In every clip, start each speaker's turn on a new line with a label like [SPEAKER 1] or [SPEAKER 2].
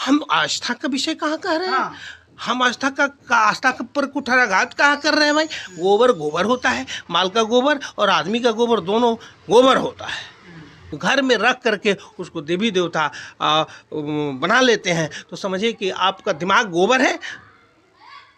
[SPEAKER 1] हम आस्था का विषय कहाँ कह रहे हैं?
[SPEAKER 2] हाँ।
[SPEAKER 1] हम आस्था का पर कुठाराघात कहाँ कर रहे हैं भाई? गोबर गोबर होता है, माल का गोबर और आदमी का गोबर दोनों गोबर होता है। घर में रख करके उसको देवी देवता बना लेते हैं, तो समझिए कि आपका दिमाग गोबर है।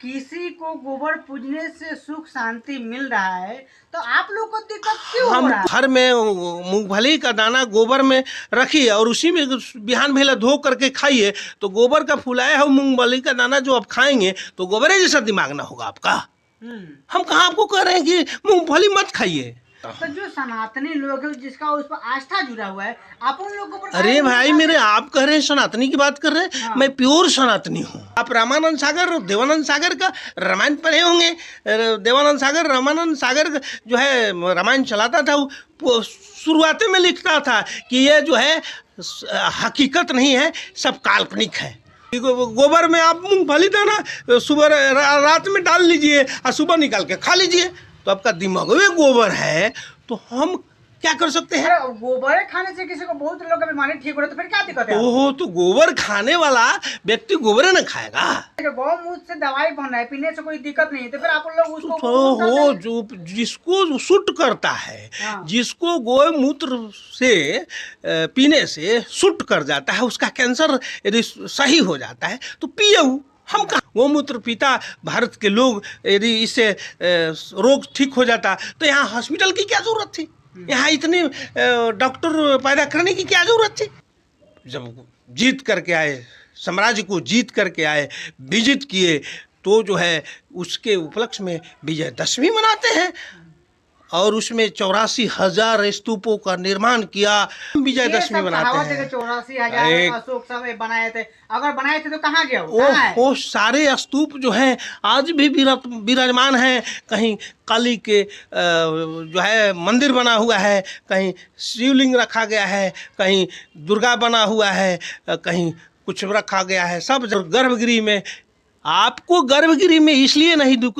[SPEAKER 2] किसी को गोबर पूजने से सुख शांति मिल रहा है तो आप लोग को दिक्कत क्यों हो
[SPEAKER 1] हम
[SPEAKER 2] रहा है?
[SPEAKER 1] घर में मूंगफली का दाना गोबर में रखिए और उसी में बिहान भेला धो करके खाइए, तो गोबर का फुलाया हुआ मूंगफली का दाना जो आप खाएंगे तो गोबर जैसा दिमाग ना होगा आपका। हम कहाँ आपको कह रहे हैं कि मूंगफली मत खाइए।
[SPEAKER 2] तो जो सनातनी लोग हैं जिसका उस पर आस्था जुड़ा हुआ है, आप उन लोगों पर
[SPEAKER 1] अरे भाई मेरे, आप कह रहे हैं सनातनी की बात कर रहे हैं।
[SPEAKER 2] हाँ।
[SPEAKER 1] मैं प्योर सनातनी हूँ। आप रामानंद सागर और देवानंद सागर का रामायण पढ़े होंगे। देवानंद सागर रामानंद सागर जो है रामायण चलाता था, वो शुरुआत में लिखता था कि ये जो है हकीकत नहीं है, सब काल्पनिक है। गोबर में आप मूंगफली दाना सुबह रात में डाल लीजिए और सुबह निकाल के खा लीजिए, तो आपका दिमाग में गोबर है, तो हम क्या कर सकते हैं?
[SPEAKER 2] अरे गोबर खाने से किसी को बहुत लोगों का बीमारी ठीक हो रहा है, तो फिर क्या दिक्कत है?
[SPEAKER 1] ओहो, तो गोबर खाने वाला व्यक्ति गोबर न खाएगा।
[SPEAKER 2] गौमूत्र से दवाई बन रहा है, पीने से कोई दिक्कत नहीं है, तो फिर आप लोग उसको
[SPEAKER 1] तो हो जो जिसको सूट करता है,
[SPEAKER 2] हाँ।
[SPEAKER 1] जिसको गोमूत्र से पीने से सूट कर जाता है, उसका कैंसर यदि सही हो जाता है तो पिए। हम कहाँ गोमूत्र पीता भारत के लोग, यदि इससे रोग ठीक हो जाता तो यहाँ हॉस्पिटल की क्या जरूरत थी? यहाँ इतने डॉक्टर पैदा करने की क्या जरूरत थी? जब जीत करके आए, साम्राज्य को जीत करके आए, विजित किए, तो जो है उसके उपलक्ष्य में विजयदशमी मनाते हैं और उसमें 84,000 स्तूपों का निर्माण किया, विजयदशमी मनाते हैं।
[SPEAKER 2] 84,000 अशोक सब बनाए थे, अगर बनाए थे तो कहाँ गया
[SPEAKER 1] वो सारे स्तूप जो हैं आज भी विराजमान हैं। कहीं काली के जो है मंदिर बना हुआ है, कहीं शिवलिंग रखा गया है, कहीं दुर्गा बना हुआ है, कहीं कुछ रखा गया है, सब गर्भगृह में। आपको गर्भगृह में इसलिए नहीं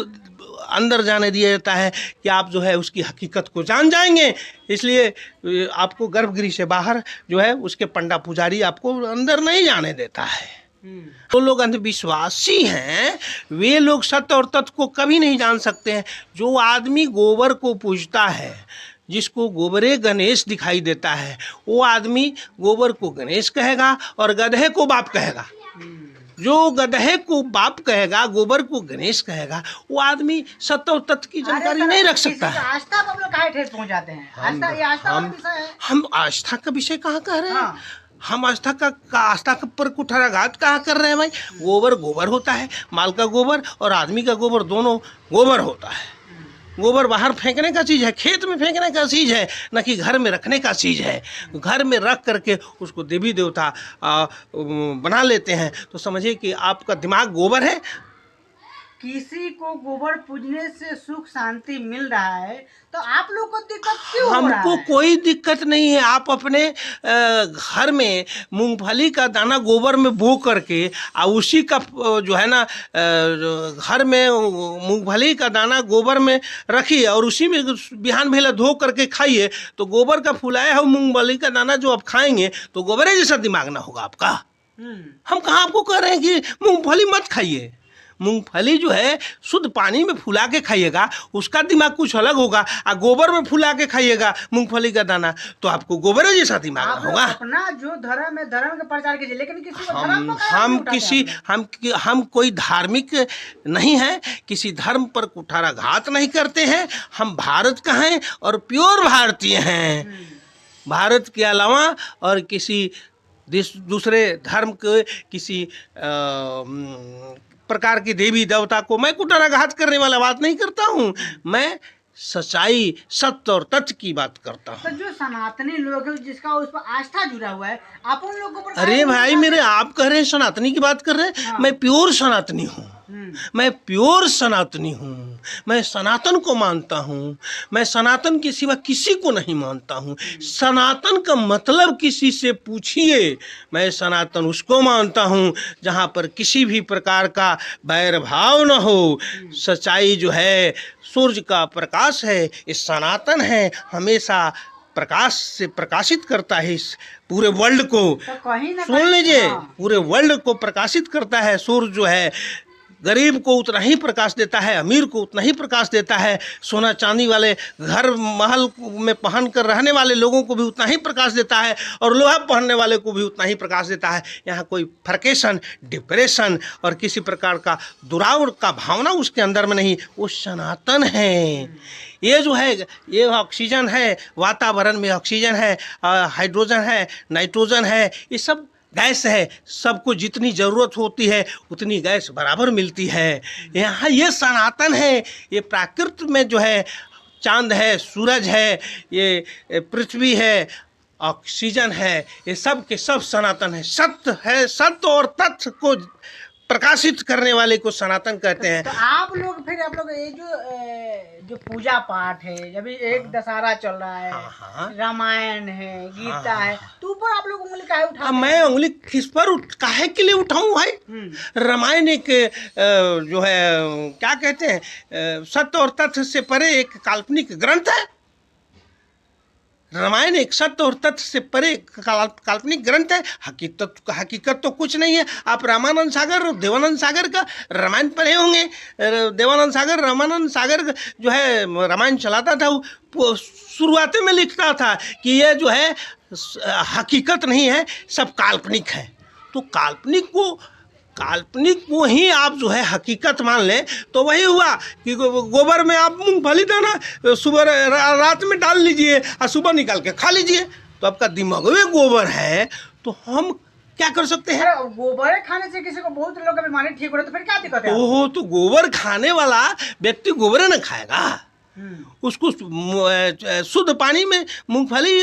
[SPEAKER 1] अंदर जाने दिया जाता है कि आप जो है उसकी हकीकत को जान जाएंगे, इसलिए आपको गर्भगृह से बाहर जो है उसके पंडा पुजारी आपको अंदर नहीं जाने देता है। तो लोग अंधविश्वासी हैं, वे लोग सत्य और तथ्य को कभी नहीं जान सकते हैं। जो आदमी गोबर को पूजता है, जिसको गोबरे गणेश दिखाई देता है, वो आदमी गोबर को गणेश कहेगा और गधे को बाप कहेगा। जो गधे को बाप कहेगा, गोबर को गणेश कहेगा, वो आदमी सत्य और तथ्य की जानकारी नहीं रख सकता है।
[SPEAKER 2] आस्था पर लोग काहे ठेस पहुंचाते हैं? आस्था, ये आस्था वाला विषय है।
[SPEAKER 1] हम आस्था का विषय कहाँ कह रहे हैं?
[SPEAKER 2] हाँ।
[SPEAKER 1] हम आस्था का पर कुठाराघात कहाँ कर रहे हैं भाई? गोबर गोबर होता है, माल का गोबर और आदमी का गोबर दोनों गोबर होता है। गोबर बाहर फेंकने का चीज़ है, खेत में फेंकने का चीज़ है, न कि घर में रखने का चीज़ है। घर में रख करके उसको देवी देवता बना लेते हैं, तो समझिए कि आपका दिमाग गोबर है। किसी को गोबर पूजने से सुख शांति मिल रहा है तो आप लोग को दिक्कत क्यों हो रहा है? हमको कोई दिक्कत नहीं है। आप अपने घर में मूंगफली का दाना गोबर में बो करके उसी का जो है ना घर में मूंगफली का दाना गोबर में रखिए और उसी में बिहान भेला धो करके खाइए, तो गोबर का फुलाया हुआ मूंगफली का दाना जो आप खाएंगे तो गोबर जैसा दिमाग ना होगा आपका। हम कहाँ आपको कह रहे हैं कि मूंगफली मत खाइए। मूंगफली जो है शुद्ध पानी में फुला के खाइएगा, उसका दिमाग कुछ अलग होगा, और गोबर में फुला के खाइएगा मूंगफली का दाना तो आपको गोबर जैसा दिमाग होगा।
[SPEAKER 2] अपना जो धर्म है धर्म का प्रचार कीजिए, लेकिन किसी को धर्म को
[SPEAKER 1] हम कोई धार्मिक नहीं है, किसी धर्म पर कुठाराघात नहीं करते हैं। हम भारत का हैं और प्योर भारतीय हैं। भारत के अलावा और किसी दूसरे धर्म के किसी प्रकार की देवी देवता को मैं कुठाराघात करने वाला बात नहीं करता हूँ। मैं सच्चाई, सत्य और तथ्य की बात करता हूँ।
[SPEAKER 2] तो जो सनातनी लोग हैं जिसका उस पर आस्था जुड़ा हुआ है, आप उन लोगों पर
[SPEAKER 1] अरे भाई मेरे, आप कह रहे हैं सनातनी की बात कर रहे हैं।
[SPEAKER 2] हाँ।
[SPEAKER 1] मैं प्योर सनातनी हूँ। मैं प्योर सनातनी हूँ। मैं सनातन को मानता हूँ। मैं सनातन के सिवा किसी को नहीं मानता हूँ। सनातन का मतलब किसी से पूछिए। मैं सनातन उसको मानता हूँ जहाँ पर किसी भी प्रकार का बैर भाव न हो। सच्चाई जो है सूर्य का प्रकाश है, ये सनातन है, हमेशा प्रकाश से प्रकाशित करता है इस पूरे वर्ल्ड को।
[SPEAKER 2] तो कहीं ना
[SPEAKER 1] सुन लीजिए,
[SPEAKER 2] हाँ।
[SPEAKER 1] पूरे वर्ल्ड को प्रकाशित करता है। सूर्य जो है गरीब को उतना ही प्रकाश देता है, अमीर को उतना ही प्रकाश देता है, सोना चांदी वाले घर महल में पहन कर रहने वाले लोगों को भी उतना ही प्रकाश देता है, और लोहा पहनने वाले को भी उतना ही प्रकाश देता है। यहाँ कोई फ्रकेशन, डिप्रेशन और किसी प्रकार का दुराव का भावना उसके अंदर में नहीं, वो सनातन है। ये जो है, ये ऑक्सीजन है, वातावरण में ऑक्सीजन है, हाइड्रोजन है, नाइट्रोजन है, ये सब गैस है। सबको जितनी ज़रूरत होती है उतनी गैस बराबर मिलती है। यहाँ ये सनातन है। ये प्राकृत में जो है चांद है, सूरज है, ये पृथ्वी है, ऑक्सीजन है, ये सब के सब सनातन है। सत्य है, सत्य और तथ्य को प्रकाशित करने वाले को सनातन कहते हैं।
[SPEAKER 2] तो आप लोग ये जो पूजा पाठ है, जब एक दशहरा चल रहा है,
[SPEAKER 1] हाँ।
[SPEAKER 2] रामायण है, गीता है, तो ऊपर आप लोग उंगली काहे उठाते
[SPEAKER 1] अब
[SPEAKER 2] हैं?
[SPEAKER 1] मैं उंगली किस पर काहे के लिए उठाऊं भाई? रामायण एक जो है क्या कहते हैं, सत्य और तथ्य से परे एक काल्पनिक ग्रंथ है। रामायण एक सत्य और तथ्य से परे काल्पनिक ग्रंथ है। हकीकत तो कुछ नहीं है। आप रामानंद सागर और देवानंद सागर का रामायण पढ़े होंगे। देवानंद सागर, रामानंद सागर जो है रामायण चलाता था, वो शुरुआती में लिखता था कि ये जो है हकीकत नहीं है, सब काल्पनिक है। तो काल्पनिक को ही आप जो है हकीकत मान लें तो वही हुआ कि गोबर में आप मूंगफली दाना सुबह रात में डाल लीजिए और सुबह निकाल के खा लीजिए। तो आपका दिमाग में गोबर है, तो हम क्या कर सकते हैं?
[SPEAKER 2] अरे गोबर खाने से किसी को बहुत लोगों का बीमारी ठीक हो रहा है, तो फिर क्या दिक्कत है?
[SPEAKER 1] ओहो, तो गोबर खाने वाला व्यक्ति गोबर न खाएगा। उसको शुद्ध पानी में मूंगफली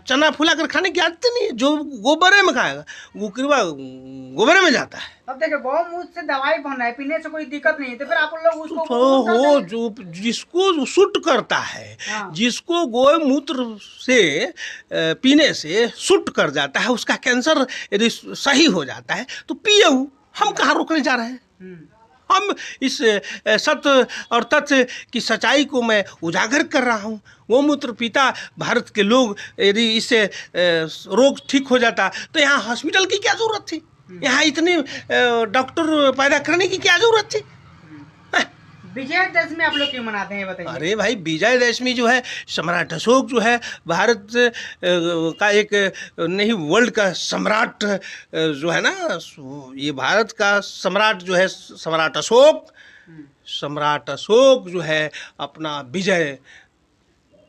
[SPEAKER 1] चना फुला कर खाने की आदत नहीं है। जो गोबरे में खाएगा वो किरवा गोबरे में जाता है।
[SPEAKER 2] अब देखिए, गौमूत्र से दवाई बन रहा है, पीने से कोई दिक्कत नहीं है, तो फिर आप लोग उसको
[SPEAKER 1] तो हो जो जिसको सूट करता है,
[SPEAKER 2] हाँ।
[SPEAKER 1] जिसको गौमूत्र से पीने से सूट कर जाता है, उसका कैंसर यदि सही हो जाता है तो पिए। हम कहाँ रोकने जा रहे हैं? हम इस सत्य और तथ्य की सच्चाई को मैं उजागर कर रहा हूँ। गौमूत्र पीता भारत के लोग यदि इससे रोग ठीक हो जाता तो यहाँ हॉस्पिटल की क्या ज़रूरत थी? यहाँ इतने डॉक्टर पैदा करने की क्या ज़रूरत थी?
[SPEAKER 2] विजयदशमी आप लोग क्यों मनाते हैं, बताइए?
[SPEAKER 1] अरे भाई, विजयदशमी जो है, सम्राट अशोक जो है भारत का एक नहीं, वर्ल्ड का सम्राट जो है ना, ये भारत का सम्राट जो है, सम्राट अशोक जो है अपना विजय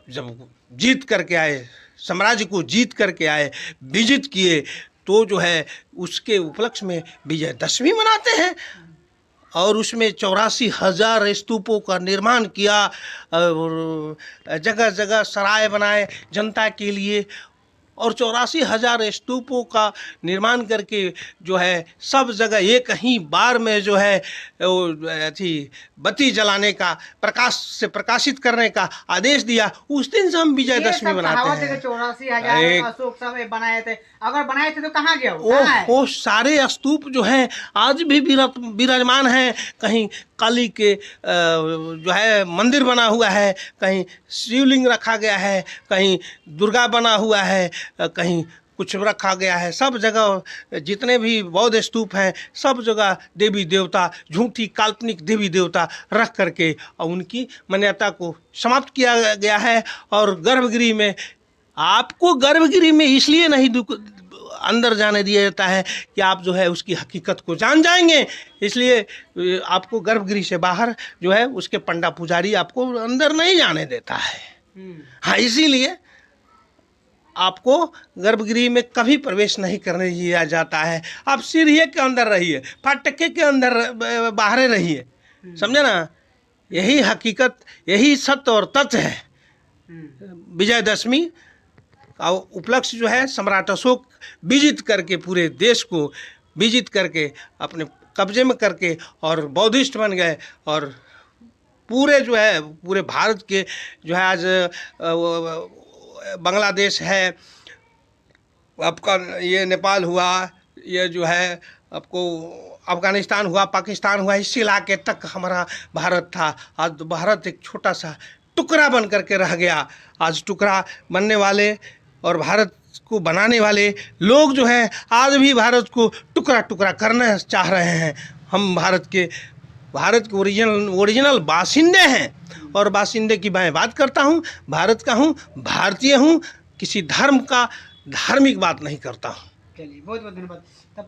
[SPEAKER 1] जब जीत करके आए, साम्राज्य को जीत करके आए, विजित किए, तो जो है उसके उपलक्ष्य में विजयदशमी मनाते हैं। और उसमें 84,000 स्तूपों का निर्माण किया और जगह जगह सराय बनाए जनता के लिए, और 84,000 स्तूपों का निर्माण करके जो है सब जगह एक ही बार में जो है अथी बत्ती जलाने का, प्रकाश से प्रकाशित करने का आदेश दिया। उस दिन से हम विजयदशमी मनाते हैं।
[SPEAKER 2] 84,000 अशोक सब बनाए थे, अगर बनाए थे तो कहाँ गया वो?
[SPEAKER 1] सारे स्तूप जो हैं आज भी विराजमान हैं। कहीं काली के जो है मंदिर बना हुआ है, कहीं शिवलिंग रखा गया है, कहीं दुर्गा बना हुआ है, कहीं कुछ रखा गया है। सब जगह जितने भी बौद्ध स्तूप हैं, सब जगह देवी देवता, झूठी काल्पनिक देवी देवता रख करके और उनकी मान्यता को समाप्त किया गया है। और गर्भगृह में, आपको गर्भगृह में इसलिए नहीं अंदर जाने दिया जाता है कि आप जो है उसकी हकीकत को जान जाएंगे, इसलिए आपको गर्भगृह से बाहर जो है उसके पंडा पुजारी आपको अंदर नहीं जाने देता है। हाँ, इसीलिए आपको गर्भगृह में कभी प्रवेश नहीं करने दिया जाता है। आप सीढ़ी के अंदर रहिए, फाटके के अंदर बाहर रहिए, समझे ना? यही हकीकत, यही सत्य और तथ्य है। विजयदशमी का उपलक्ष्य जो है सम्राट अशोक विजित करके, पूरे देश को विजित करके, अपने कब्जे में करके और बौद्धिस्ट बन गए। और पूरे जो है पूरे भारत के जो है आज बांग्लादेश है, आपका ये नेपाल हुआ, ये जो है आपको अफ़गानिस्तान हुआ, पाकिस्तान हुआ, इस इलाके तक हमारा भारत था। आज भारत एक छोटा सा टुकड़ा बन करके रह गया। आज टुकड़ा बनने वाले और भारत को बनाने वाले लोग जो हैं आज भी भारत को टुकड़ा टुकड़ा करना चाह रहे हैं। हम भारत के ओरिजिनल बासिंदे हैं और बासिंदे की मैं बात करता हूँ, भारत का हूँ, भारतीय हूँ, किसी धर्म का धार्मिक बात नहीं करता हूँ।
[SPEAKER 2] चलिए बहुत बहुत धन्यवाद।